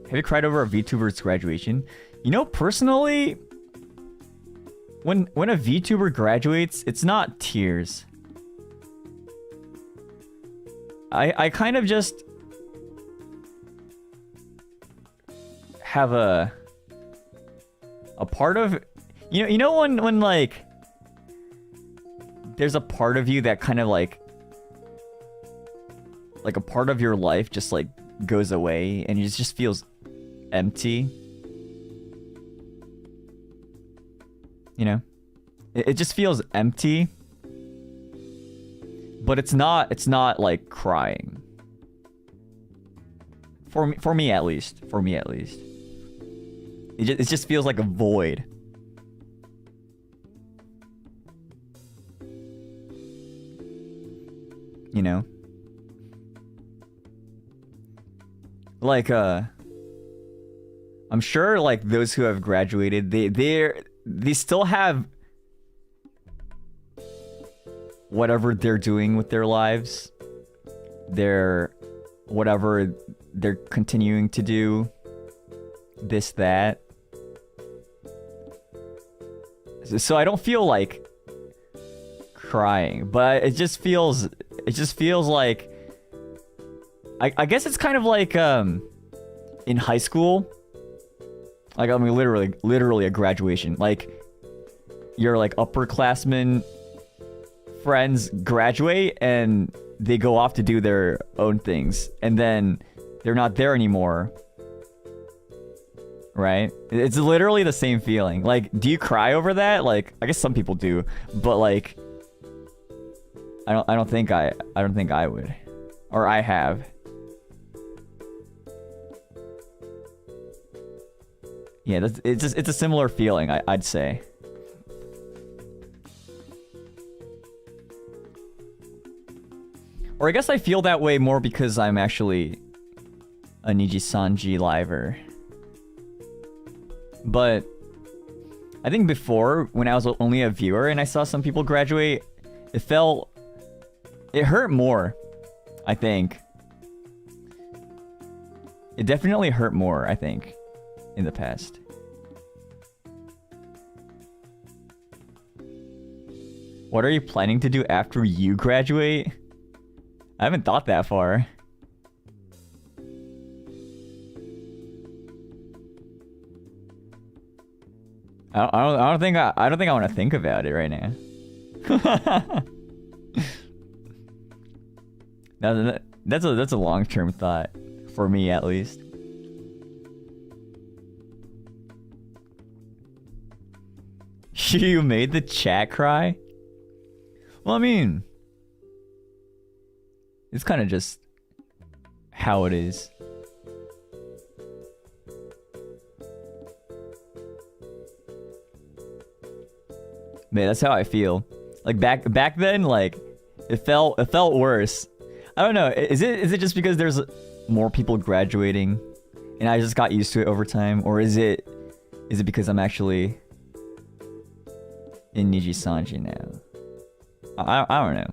Have you cried over a VTuber's graduation? You know, personally, when a VTuber graduates, it's not tears. I kind of just have a part of, you know when like there's a part of you that kind of like a part of your life just like goes away and it just feels empty. You know, it just feels empty, but it's not like crying. For me at least. It just feels like a void. You know? Like, I'm sure, like, those who have graduated, they still have whatever they're doing with their lives. Whatever they're continuing to do. This, that. So I don't feel like crying, but it just feels like, I guess it's kind of like in high school. Like, I mean, literally a graduation. Like, your like upperclassmen friends graduate and they go off to do their own things, and then they're not there anymore. Right? It's literally the same feeling. Like, do you cry over that? Like, I guess some people do, but like, I don't think I would, or I have. Yeah, it's a similar feeling, I'd say. Or I guess I feel that way more because I'm actually a NIJISANJI liver. But I think before, when I was only a viewer and I saw some people graduate, it hurt more, I think. It definitely hurt more, I think, in the past. What are you planning to do after you graduate? I haven't thought that far. I don't think I want to think about it right now. That's a long-term thought for me, at least. You made the chat cry? Well, I mean, it's kind of just how it is. Man, that's how I feel. Like back then, like it felt worse. I don't know. Is it just because there's more people graduating, and I just got used to it over time, or is it because I'm actually in NIJISANJI now? I don't know.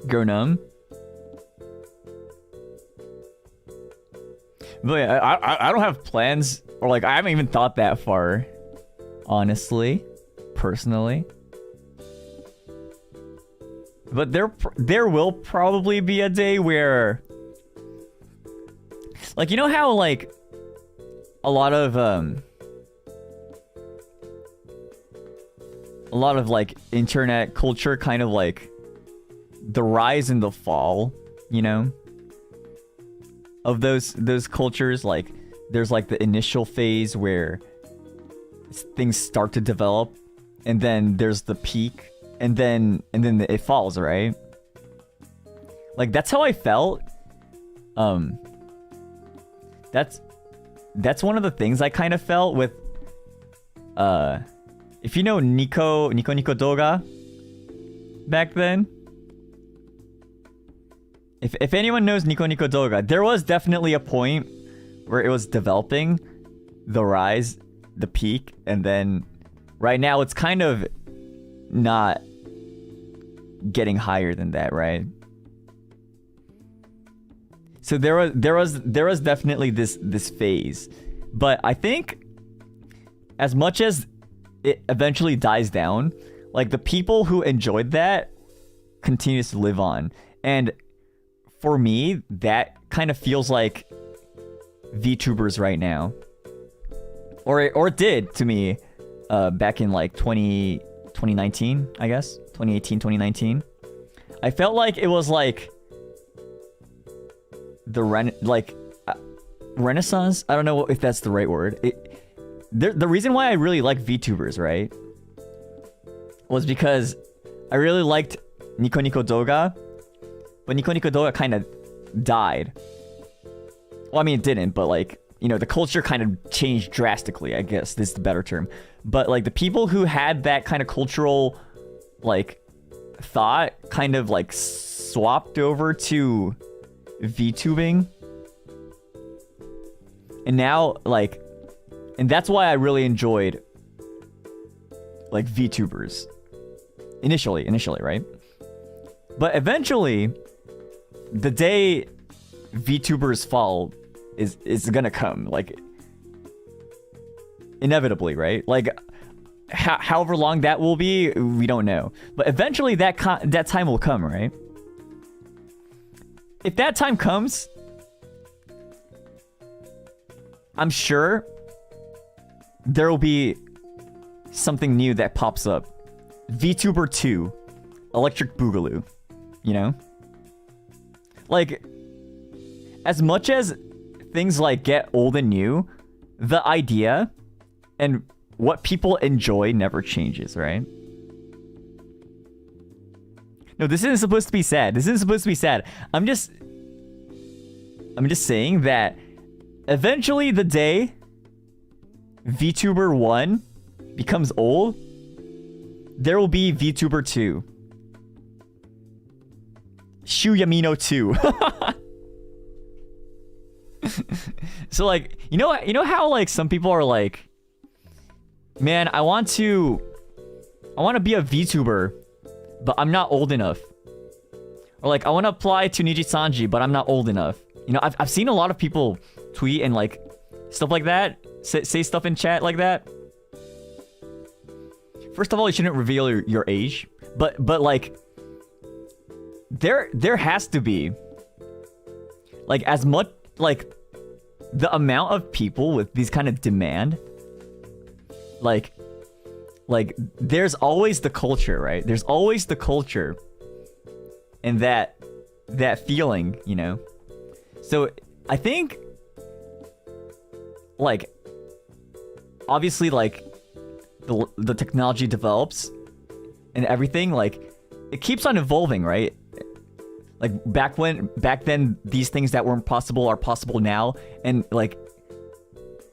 Go numb. But yeah, I don't have plans, or like I haven't even thought that far, honestly, personally. But there will probably be a day where, like, you know how like a lot of like internet culture kind of like the rise and the fall, you know, of those cultures. Like there's like the initial phase where things start to develop, and then there's the peak, and then it falls, right? Like that's how I felt. That's one of the things I kind of felt with if you know Nico Doga back then. If anyone knows Nico Doga, there was definitely a point where it was developing, the rise, the peak, and then right now it's kind of not getting higher than that, right? So there was definitely this phase, but I think as much as it eventually dies down, like the people who enjoyed that continues to live on, and for me that kind of feels like VTubers right now, or it did to me back in like 2019, I guess 2018, 2019. I felt like it was like the Renaissance. I don't know if that's the right word. The reason why I really like VTubers, right, was because I really liked Nico Nico Doga, but Nico Nico Doga kind of died. Well, I mean, it didn't, but like, you know, the culture kind of changed drastically, I guess this is the better term. But like the people who had that kind of cultural like thought kind of like swapped over to VTubing. And now like, and that's why I really enjoyed like VTubers initially, right? But eventually the day VTubers fall is gonna come, like inevitably, right? Like however long that will be, we don't know, but eventually that time will come, right? If that time comes, I'm sure there will be something new that pops up. VTuber 2, Electric Boogaloo, you know? Like, as much as things like get old and new, the idea and what people enjoy never changes, right? No, this isn't supposed to be sad. This isn't supposed to be sad. I'm just saying that eventually the day VTuber 1 becomes old, there will be VTuber 2. Shu Yamino 2. So like, you know how like some people are like, man, I want to be a VTuber, but I'm not old enough. Or like, I want to apply to NIJISANJI, but I'm not old enough. You know, I've seen a lot of people tweet and like stuff like that, say stuff in chat like that. First of all, you shouldn't reveal your age, but like there has to be like as much like the amount of people with these kind of demand, like there's always the culture, right? There's always the culture and that feeling, you know? So I think like obviously like the technology develops and everything, like it keeps on evolving, right? Like back then these things that weren't possible are possible now, and like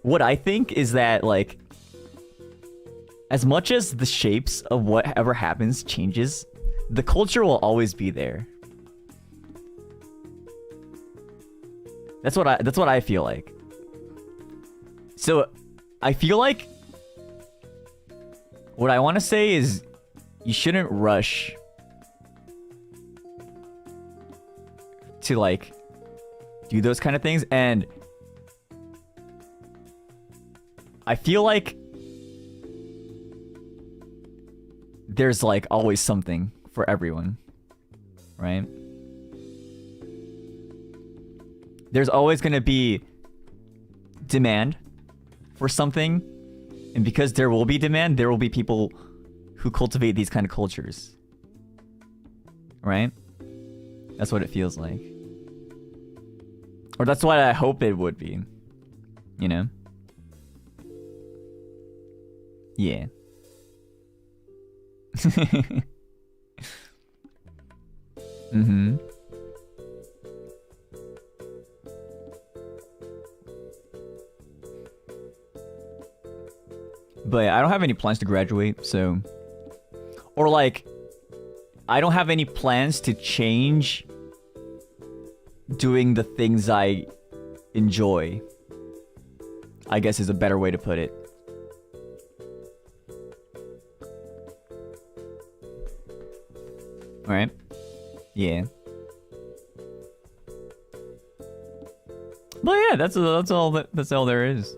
what I think is that like as much as the shapes of whatever happens changes, the culture will always be there. That's what I feel like. So I feel like what I want to say is you shouldn't rush to like do those kind of things, and I feel like there's like always something for everyone, right? There's always going to be demand for something, and because there will be demand, there will be people who cultivate these kind of cultures, right? That's what it feels like. Or that's what I hope it would be, you know? Yeah. Mm-hmm. But I don't have any plans to graduate, so... Or like, I don't have any plans to change doing the things I enjoy, I guess is a better way to put it. Right? Yeah. But yeah, that's all there is.